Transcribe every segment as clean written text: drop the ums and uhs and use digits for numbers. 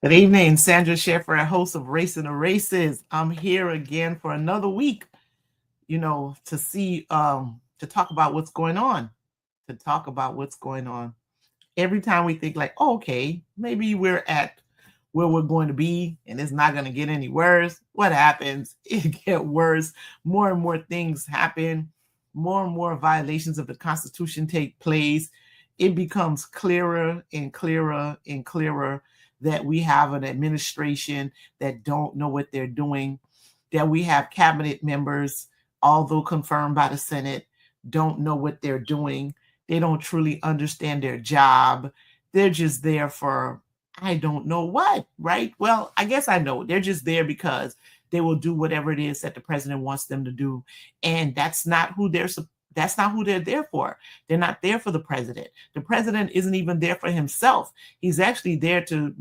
Good evening, Sandra Sheffer, host of Racing the Races. I'm here again for another week, to see, to talk about what's going on, to talk about what's going on. Every time we think like, oh, okay, maybe we're at where we're going to be and it's not going to get any worse. What happens? It gets worse. More and more things happen. More and more violations of the Constitution take place. It becomes clearer and clearer and clearer that we have an administration that don't know what they're doing, that we have cabinet members, although confirmed by the Senate, don't know what they're doing. They don't truly understand their job. They're just there for, I don't know what, right? Well, I guess I know. They're just there because they will do whatever it is that the president wants them to do. And that's not who they're there for. They're not there for the president. The president isn't even there for himself. He's actually there to,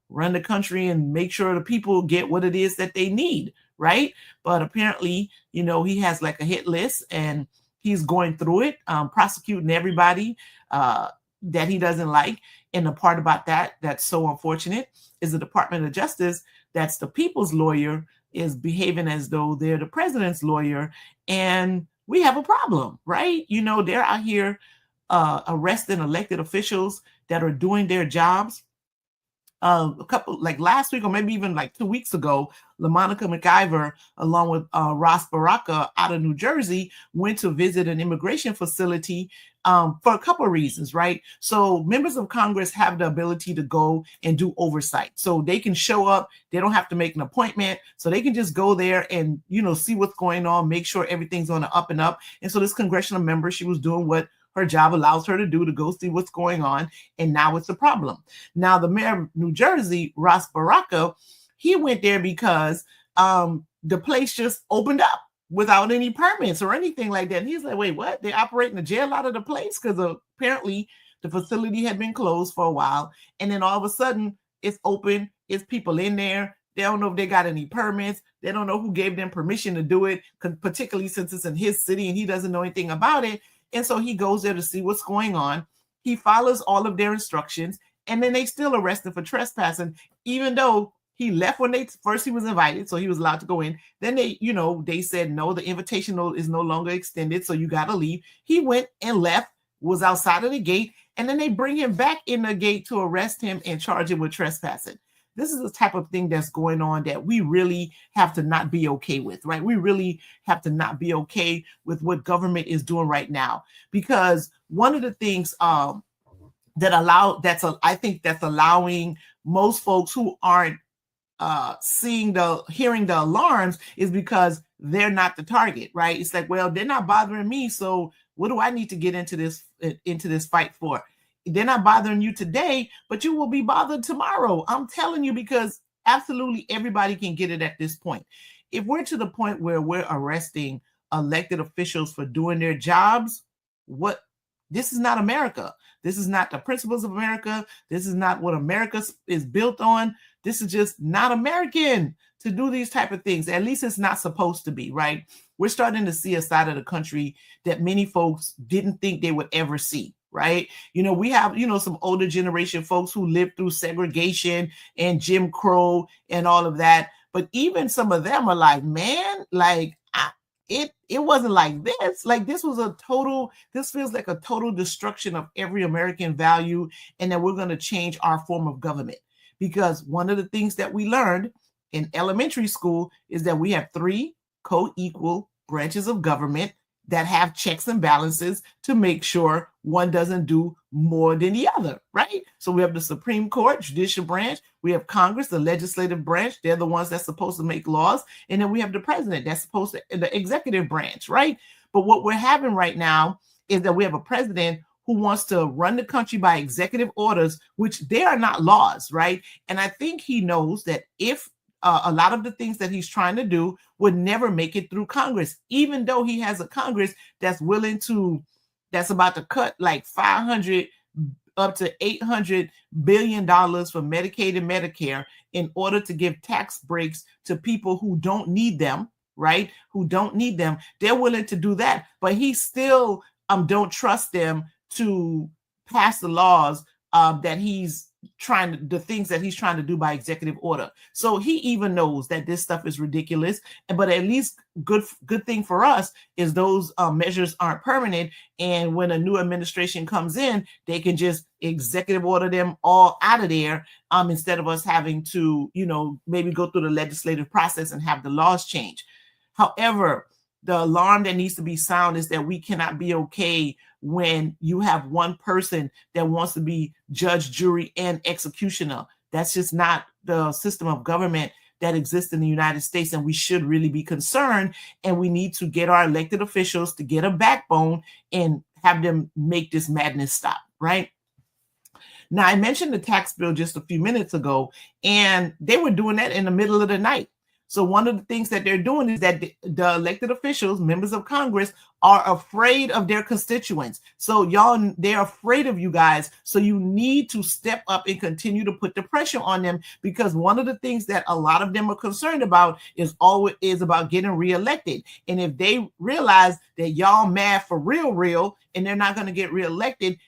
run the country and make sure the people get what it is that they need, right? But apparently, he has like a hit list and he's going through it, prosecuting everybody that he doesn't like. And the part about that's so unfortunate is the Department of Justice, that's the people's lawyer, is behaving as though they're the president's lawyer. And we have a problem, right? They're out here arresting elected officials that are doing their jobs. A couple, like last week or maybe even like 2 weeks ago, LaMonica McIvers, along with Baraka out of New Jersey, went to visit an immigration facility for a couple of reasons, right? So members of Congress have the ability to go and do oversight. So they can show up, they don't have to make an appointment. So they can just go there and, see what's going on, make sure everything's on the up and up. And so this congressional member, she was doing what her job allows her to do, to go see what's going on. And now it's a problem. Now, the mayor of New Jersey, Baraka, he went there because the place just opened up without any permits or anything like that. And he's like, wait, what? They're operating a jail out of the place? Because apparently the facility had been closed for a while. And then all of a sudden it's open. It's people in there. They don't know if they got any permits. They don't know who gave them permission to do it, particularly since it's in his city and he doesn't know anything about it. And so he goes there to see what's going on. He follows all of their instructions, and then they still arrest him for trespassing, even though he left when first he was invited, so he was allowed to go in. Then they said, no, the invitation is no longer extended, so you got to leave. He went and left, was outside of the gate, and then they bring him back in the gate to arrest him and charge him with trespassing. This is the type of thing that's going on that we really have to not be okay with, right? We really have to not be okay with what government is doing right now, because one of the things I think that's allowing most folks who aren't hearing the alarms is because they're not the target, right? It's like, well, they're not bothering me, so what do I need to get into this fight for? They're not bothering you today, but you will be bothered tomorrow. I'm telling you, because absolutely everybody can get it at this point. If we're to the point where we're arresting elected officials for doing their jobs, this is not America. This is not the principles of America. This is not what America is built on. This is just not American to do these type of things. At least it's not supposed to be, right? We're starting to see a side of the country that many folks didn't think they would ever see. Right. We have, some older generation folks who lived through segregation and Jim Crow and all of that. But even some of them are like, man, like it wasn't like this. Like this feels like a total destruction of every American value, and that we're going to change our form of government. Because one of the things that we learned in elementary school is that we have 3 co-equal branches of government that have checks and balances to make sure one doesn't do more than the other, right? So we have the Supreme Court, judicial branch. We have Congress, the legislative branch. They're the ones that's supposed to make laws. And then we have the president, that's supposed to, the executive branch, right? But what we're having right now is that we have a president who wants to run the country by executive orders, which they are not laws, right? And I think he knows that if a lot of the things that he's trying to do would never make it through Congress, even though he has a Congress that's about to cut like 500 up to $800 billion for Medicaid and Medicare in order to give tax breaks to people who don't need them, right? Who don't need them. They're willing to do that, but he still don't trust them to pass the laws that he's the things that he's trying to do by executive order. So he even knows that this stuff is ridiculous. But at least good thing for us is those measures aren't permanent. And when a new administration comes in, they can just executive order them all out of there, instead of us having to, maybe go through the legislative process and have the laws change. However, the alarm that needs to be sound is that we cannot be okay when you have one person that wants to be judge, jury, and executioner. That's just not the system of government that exists in the United States, and we should really be concerned, and we need to get our elected officials to get a backbone and have them make this madness stop, right? Now, I mentioned the tax bill just a few minutes ago, and they were doing that in the middle of the night. So one of the things that they're doing is that the elected officials, members of Congress, are afraid of their constituents. So they're afraid of you guys. So you need to step up and continue to put the pressure on them, because one of the things that a lot of them are concerned about is about getting reelected. And if they realize that y'all mad for real, and they're not going to get reelected,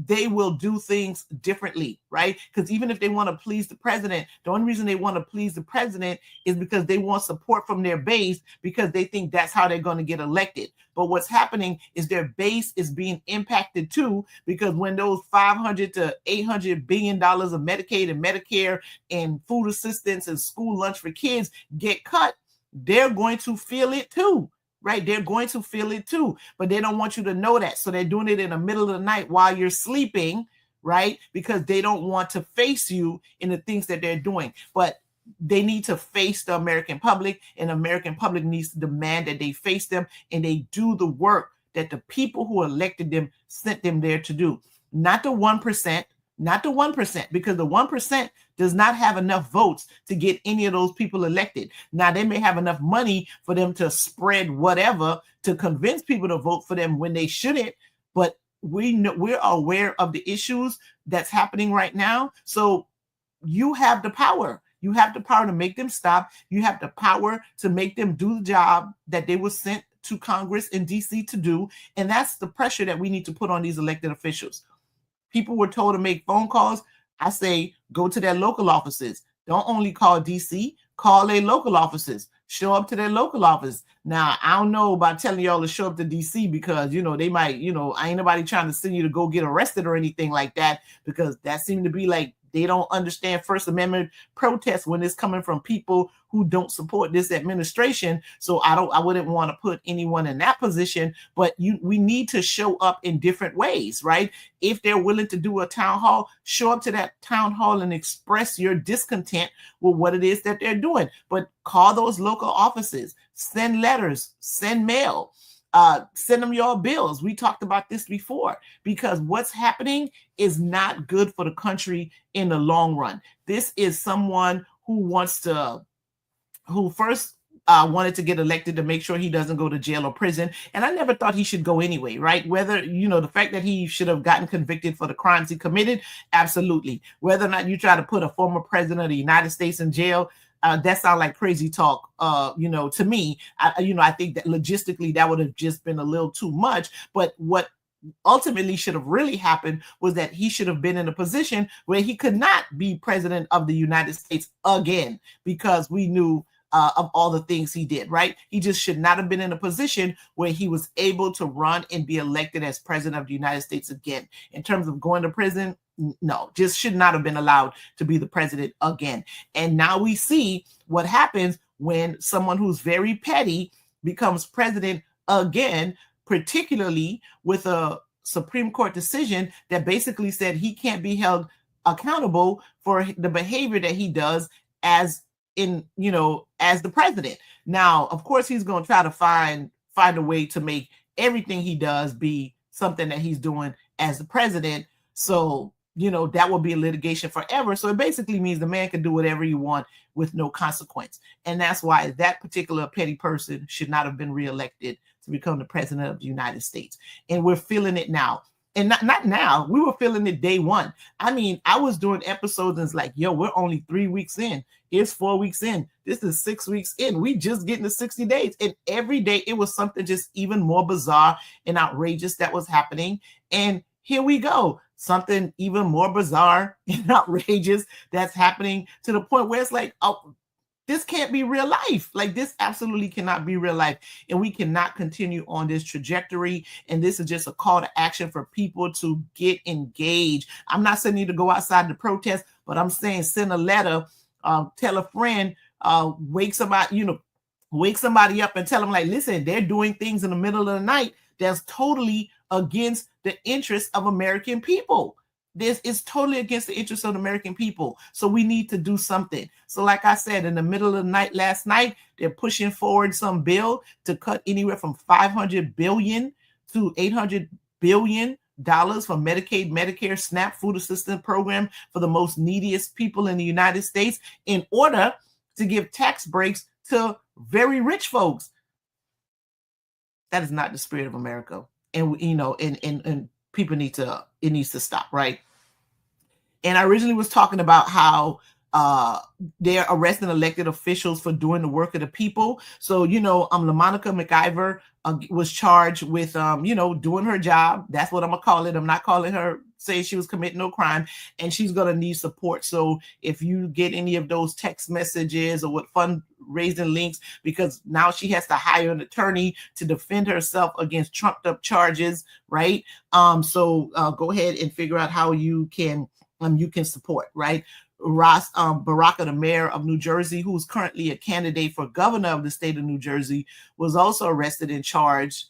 they will do things differently, right? Because even if they want to please the president, the only reason they want to please the president is because they want support from their base, because they think that's how they're going to get elected. But what's happening is their base is being impacted too, because when those $500 to $800 billion of Medicaid and Medicare and food assistance and school lunch for kids get cut, they're going to feel it too. Right? They're going to feel it too, but they don't want you to know that. So they're doing it in the middle of the night while you're sleeping, right? Because they don't want to face you in the things that they're doing. But they need to face the American public, and the American public needs to demand that they face them and they do the work that the people who elected them sent them there to do. Not the 1%, not the 1%, because the 1% does not have enough votes to get any of those people elected. Now, they may have enough money for them to spread whatever to convince people to vote for them when they shouldn't, but we're aware of the issues that's happening right now. So you have the power. You have the power to make them stop. You have the power to make them do the job that they were sent to Congress in DC to do. And that's the pressure that we need to put on these elected officials. People were told to make phone calls. I say, go to their local offices. Don't only call DC, call their local offices. Show up to their local office. Now, I don't know about telling y'all to show up to DC, because, they might, I ain't nobody trying to send you to go get arrested or anything like that, because that seemed to be like they don't understand First Amendment protests when it's coming from people who don't support this administration. So I wouldn't want to put anyone in that position, but we need to show up in different ways, right? If they're willing to do a town hall, show up to that town hall and express your discontent with what it is that they're doing. But call those local offices, send letters, send mail. Send them your bills. We talked about this before, because what's happening is not good for the country in the long run. This is someone who first wanted to get elected to make sure he doesn't go to jail or prison. And I never thought he should go anyway, right? Whether, the fact that he should have gotten convicted for the crimes he committed, absolutely. Whether or not you try to put a former president of the United States in jail, that sounds like crazy talk, to me. I think that logistically that would have just been a little too much. But what ultimately should have really happened was that he should have been in a position where he could not be president of the United States again, because we knew of all the things he did, right? He just should not have been in a position where he was able to run and be elected as president of the United States again. In terms of going to prison, no, just should not have been allowed to be the president again. And now we see what happens when someone who's very petty becomes president again, particularly with a Supreme Court decision that basically said he can't be held accountable for the behavior that he does as the president. Now, of course, he's going to try to find a way to make everything he does be something that he's doing as the president. So, that will be a litigation forever. So it basically means the man can do whatever he wants with no consequence. And that's why that particular petty person should not have been reelected to become the president of the United States. And we're feeling it now. And not now, we were feeling it day one. I mean, I was doing episodes and it's like, yo, we're only 3 weeks in. It's 4 weeks in. This is 6 weeks in. We just getting to 60 days. And every day it was something just even more bizarre and outrageous that was happening. And here we go. something even more bizarre and outrageous that's happening to the point where it's like, oh, this can't be real life. Like, this absolutely cannot be real life. And we cannot continue on this trajectory. And this is just a call to action for people to get engaged. I'm not saying you to go outside to protest, but I'm saying send a letter, tell a friend, wake somebody up and tell them, like, listen, they're doing things in the middle of the night that's totally against the interests of American people. This is totally against the interests of the American people. So we need to do something. So like I said, in the middle of the night last night, they're pushing forward some bill to cut anywhere from $500 billion to $800 billion for Medicaid, Medicare, SNAP, food assistance program for the most neediest people in the United States in order to give tax breaks to very rich folks. That is not the spirit of America. And, and people it needs to stop, right? And I originally was talking about how they're arresting elected officials for doing the work of the people. So, LaMonica McIvers was charged with, doing her job. That's what I'm gonna call it. I'm not calling her say she was committing no crime, and she's gonna need support. So if you get any of those text messages or what fundraising links, because now she has to hire an attorney to defend herself against trumped up charges, right? So go ahead and figure out how you can support, right? Baraka, the mayor of New Jersey, who's currently a candidate for governor of the state of New Jersey, was also arrested and charged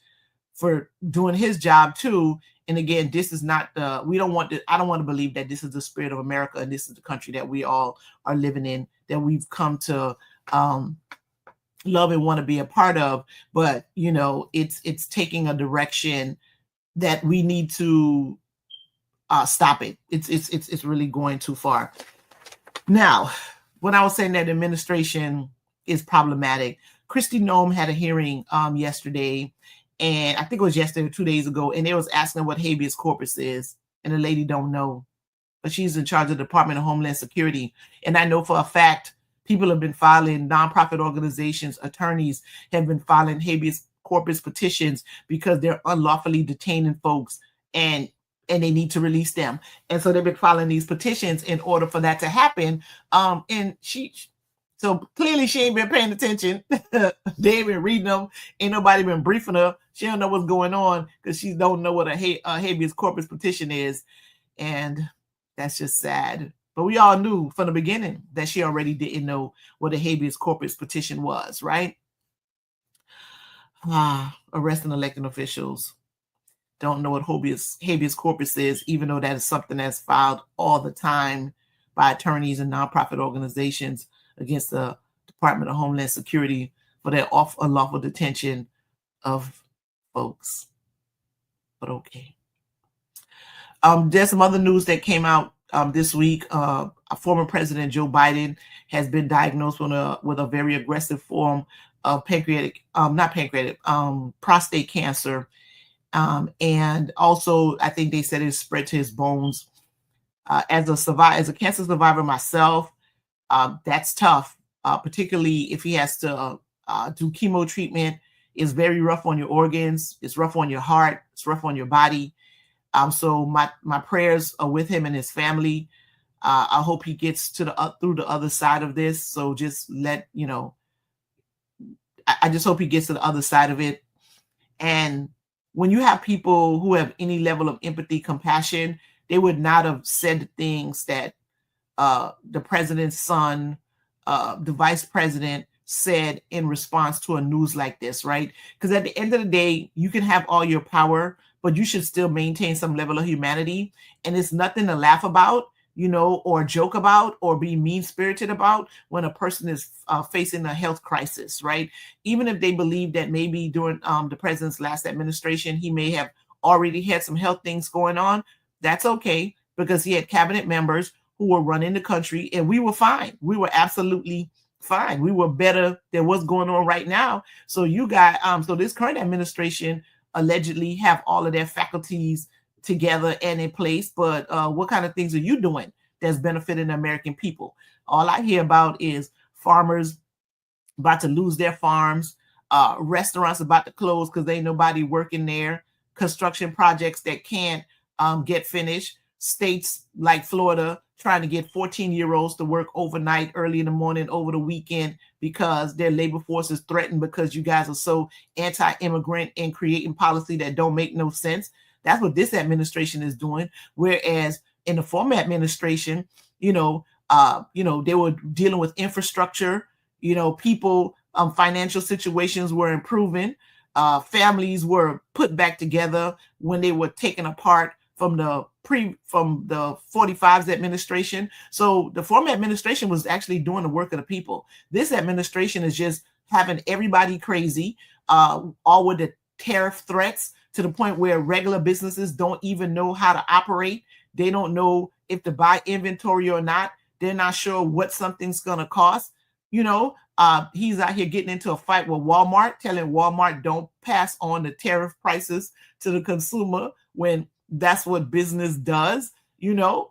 for doing his job too. And again, this is not I don't want to believe that this is the spirit of America and this is the country that we all are living in, that we've come to love and want to be a part of. But it's taking a direction that we need to stop it. It's really going too far. Now, when I was saying that administration is problematic, Kristi Noem had a hearing yesterday, and I think it was yesterday or 2 days ago, and they was asking what habeas corpus is, and the lady don't know, but she's in charge of the Department of Homeland Security. And I know for a fact people have been filing, nonprofit organizations, attorneys have been filing habeas corpus petitions because they're unlawfully detaining folks, and they need to release them. And so they've been filing these petitions in order for that to happen. And so clearly she ain't been paying attention. They ain't been reading them. Ain't nobody been briefing her. She don't know what's going on because she don't know what a habeas corpus petition is. And that's just sad. But we all knew from the beginning that she already didn't know what a habeas corpus petition was, right? Arresting elected officials. Don't know what habeas corpus is, even though that is something that's filed all the time by attorneys and nonprofit organizations against the Department of Homeland Security for their unlawful detention of folks. But okay. There's some other news that came out this week. Former President Joe Biden has been diagnosed with a very aggressive form of prostate cancer. And also, I think they said it spread to his bones. As a cancer survivor myself, that's tough, particularly if he has to do chemo treatment. It's very rough on your organs. It's rough on your heart. It's rough on your body. So my prayers are with him and his family. I hope he gets through the other side of this. So just I just hope he gets to the other side of it. And when you have people who have any level of empathy, compassion, they would not have said the things that the president's son, the vice president, said in response to a news like this, right? Because at the end of the day, you can have all your power, but you should still maintain some level of humanity. And it's nothing to laugh about, or joke about or be mean-spirited about when a person is facing a health crisis, right? Even if they believe that maybe during the president's last administration, he may have already had some health things going on, that's okay, because he had cabinet members who were running the country, and we were fine. We were absolutely fine. We were better than what's going on right now. So so this current administration allegedly have all of their faculties together and in place, but what kind of things are you doing that's benefiting the American people? All I hear about is farmers about to lose their farms, restaurants about to close because ain't nobody working there, construction projects that can't get finished, states like Florida trying to get 14-year-olds to work overnight, early in the morning, over the weekend, because their labor force is threatened because you guys are so anti-immigrant and creating policy that don't make no sense. That's what this administration is doing. Whereas in the former administration, they were dealing with infrastructure, people, financial situations were improving. Families were put back together when they were taken apart from the 45's administration. So the former administration was actually doing the work of the people. This administration is just having everybody crazy, all with the tariff threats, to the point where regular businesses don't even know how to operate. They don't know if to buy inventory or not. They're not sure what something's going to cost. He's out here getting into a fight with Walmart, telling Walmart don't pass on the tariff prices to the consumer when that's what business does. The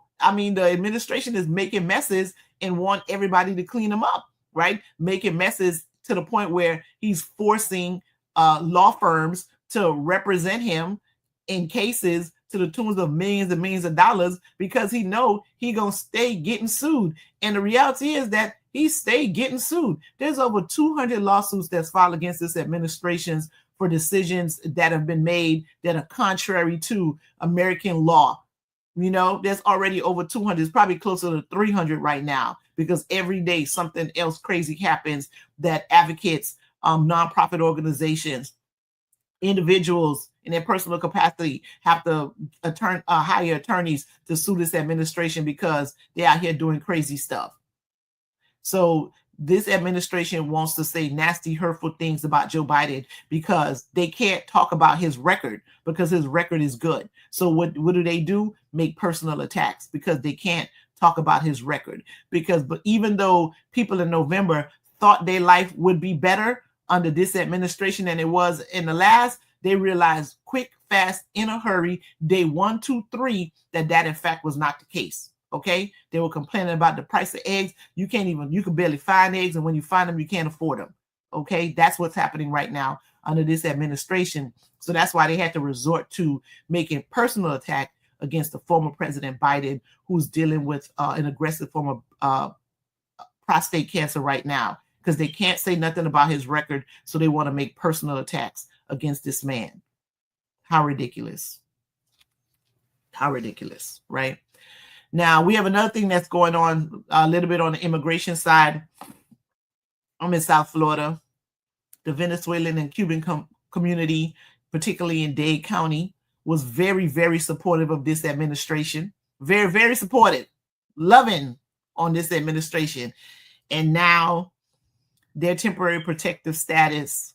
administration is making messes and want everybody to clean them up, right? Making messes to the point where he's forcing law firms to represent him in cases to the tunes of millions and millions of dollars, because he know he gonna stay getting sued. And the reality is that he stayed getting sued. There's over 200 lawsuits that's filed against this administration for decisions that have been made that are contrary to American law. There's already over 200. It's probably closer to 300 right now, because every day something else crazy happens that advocates, nonprofit organizations, individuals in their personal capacity have to hire attorneys to sue this administration because they're out here doing crazy stuff. So this administration wants to say nasty, hurtful things about Joe Biden because they can't talk about his record, because his record is good. So what do they do? Make personal attacks because they can't talk about his record. But even though people in November thought their life would be better under this administration than it was in the last, they realized quick, fast, in a hurry, day 1, 2, 3, that in fact was not the case. Okay, they were complaining about the price of eggs. You can barely find eggs, and when you find them, you can't afford them. Okay, that's what's happening right now under this administration. So that's why they had to resort to making personal attack against the former President Biden, who's dealing with an aggressive form of prostate cancer right now, because they can't say nothing about his record, so they want to make personal attacks against this man. How ridiculous. How ridiculous, right? Now, we have another thing that's going on a little bit on the immigration side. I'm in South Florida. The Venezuelan and Cuban community, particularly in Dade County, was very, very supportive of this administration. Very, very supportive, loving on this administration. And now their temporary protective status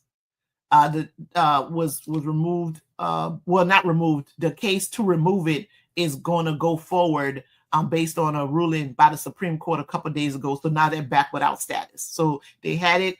was removed. Not removed. The case to remove it is going to go forward based on a ruling by the Supreme Court a couple of days ago. So now they're back without status. So they had it.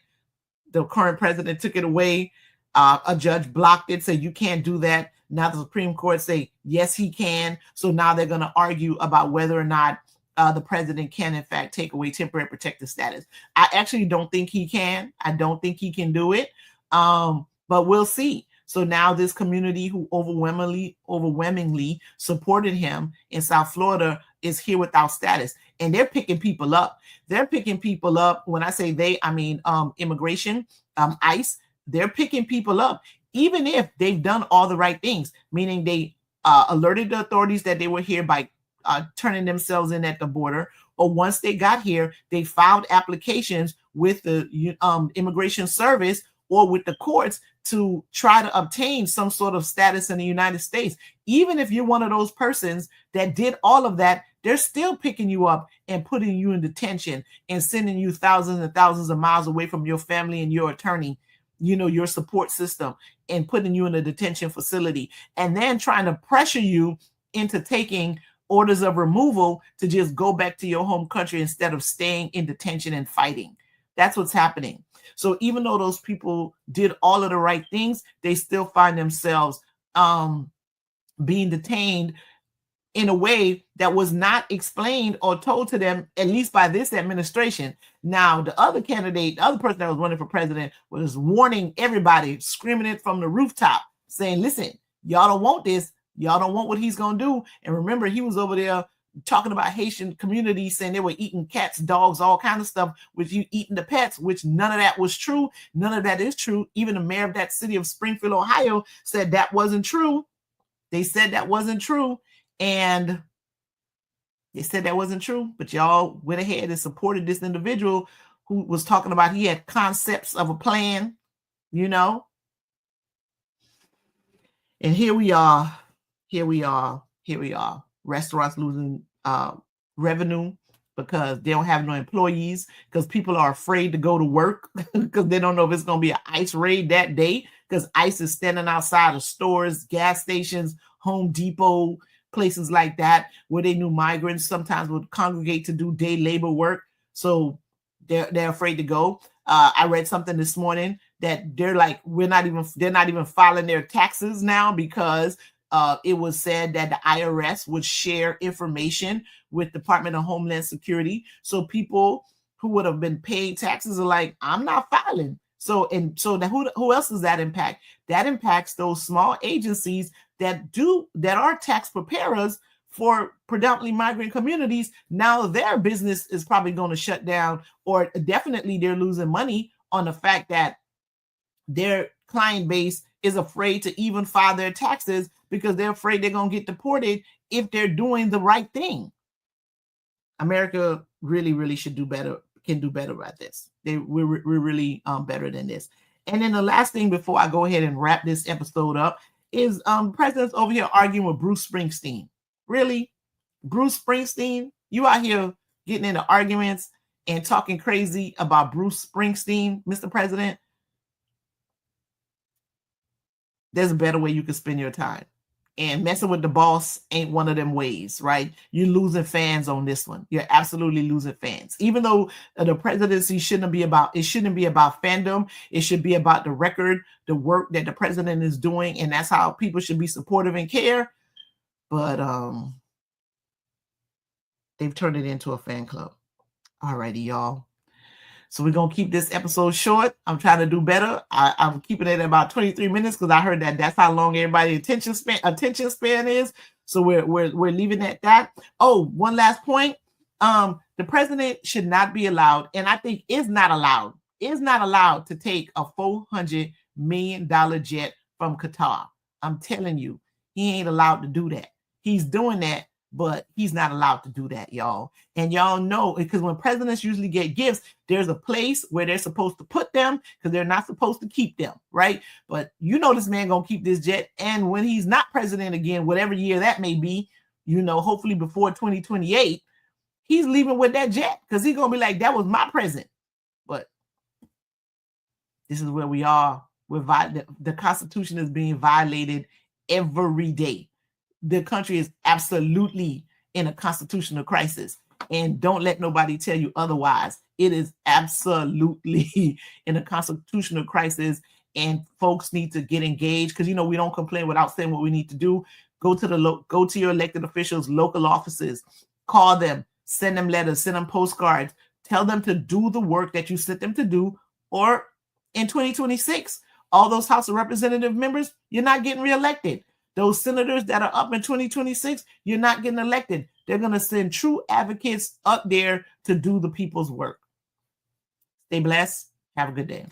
The current president took it away. A judge blocked it, said you can't do that. Now the Supreme Court say, yes, he can. So now they're going to argue about whether or not the president can, in fact, take away temporary protective status. I actually don't think he can. I don't think he can do it. But we'll see. So now this community who overwhelmingly supported him in South Florida is here without status. And they're picking people up. They're picking people up. When I say they, I mean immigration, ICE. They're picking people up, even if they've done all the right things, meaning they alerted the authorities that they were here by turning themselves in at the border. Or once they got here, they filed applications with the immigration service or with the courts to try to obtain some sort of status in the United States. Even if you're one of those persons that did all of that, they're still picking you up and putting you in detention and sending you thousands and thousands of miles away from your family and your attorney, your support system, and putting you in a detention facility, and then trying to pressure you into taking orders of removal to just go back to your home country instead of staying in detention and fighting. That's what's happening. So even though those people did all of the right things, they still find themselves being detained in a way that was not explained or told to them, at least by this administration. Now, the other candidate, the other person that was running for president, was warning everybody, screaming it from the rooftop, saying, listen, y'all don't want this. Y'all don't want what he's going to do. And remember, he was over there talking about Haitian communities, saying they were eating cats, dogs, all kinds of stuff, with you eating the pets, which none of that was true. None of that is true. Even the mayor of that city of Springfield, Ohio, said that wasn't true. They said that wasn't true. And they said that wasn't true, but y'all went ahead and supported this individual who was talking about he had concepts of a plan, you know. And here we are. Restaurants losing revenue because they don't have no employees, because people are afraid to go to work because they don't know if it's going to be an ICE raid that day, because ICE is standing outside of stores, gas stations, Home Depot, places like that, where they knew migrants sometimes would congregate to do day labor work. So they're afraid to go. I read something this morning that they're like, they're not even filing their taxes now because it was said that the IRS would share information with Department of Homeland Security. So people who would have been paying taxes are like, I'm not filing. So who else does that impact? That impacts those small agencies that are tax preparers for predominantly migrant communities. Now their business is probably going to shut down, or definitely they're losing money on the fact that their client base is afraid to even file their taxes because they're afraid they're going to get deported if they're doing the right thing. America really, really should do better, can do better at this. We're really better than this. And then the last thing before I go ahead and wrap this episode up is president's over here arguing with Bruce Springsteen. Really? Bruce Springsteen? You out here getting into arguments and talking crazy about Bruce Springsteen, Mr. President? There's a better way you can spend your time. And messing with the boss ain't one of them ways, right? You're losing fans on this one. You're absolutely losing fans. Even though the presidency shouldn't be about fandom. It should be about the record, the work that the president is doing, and that's how people should be supportive and care. But they've turned it into a fan club. Alrighty, y'all. So we're going to keep this episode short. I'm trying to do better. I'm keeping it at about 23 minutes because I heard that that's how long everybody's attention span is. So we're leaving it at that. Oh, one last point. The president should not be allowed, and I think is not allowed to take a $400 million jet from Qatar. I'm telling you, he ain't allowed to do that. He's doing that, but he's not allowed to do that, y'all. And y'all know, because when presidents usually get gifts, there's a place where they're supposed to put them because they're not supposed to keep them, right? But you know this man gonna keep this jet. And when he's not president again, whatever year that may be, you know, hopefully before 2028, he's leaving with that jet because he's gonna be like, that was my present. But this is where we are. The Constitution is being violated every day. The country is absolutely in a constitutional crisis, and don't let nobody tell you otherwise. It is absolutely in a constitutional crisis, and folks need to get engaged because, you know, we don't complain without saying what we need to do. Go to your elected officials, local offices, call them, send them letters, send them postcards, tell them to do the work that you sent them to do. Or in 2026, all those House of Representative members, you're not getting reelected. Those senators that are up in 2026, you're not getting elected. They're going to send true advocates up there to do the people's work. Stay blessed. Have a good day.